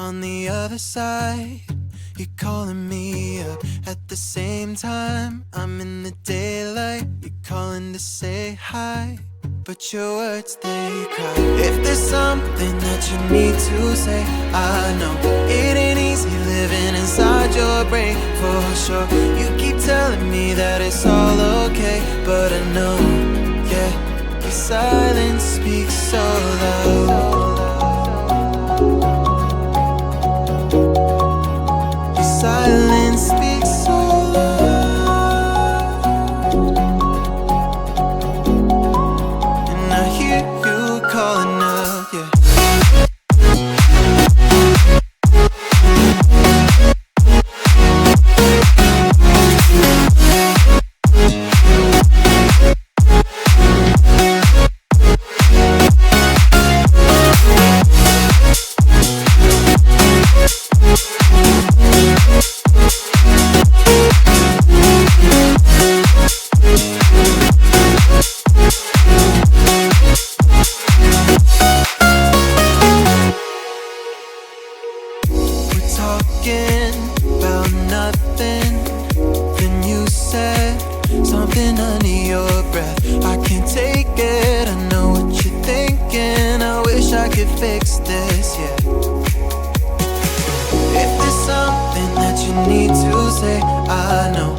on the other side. You're calling me up at the same time. I'm in the daylight, you're calling to say hi, but your words, they cry. If there's something that you need to say, I know it ain't easy living inside your brain, for sure. You keep telling me that it's all okay, but I know, yeah, your silence speaks so loud. Your silence speaks so loud, and I hear you calling up, yeah. Talking about nothing, then you said something under your breath. I can't take it, I know what you're thinking. I wish I could fix this, yeah. If there's something that you need to say, I know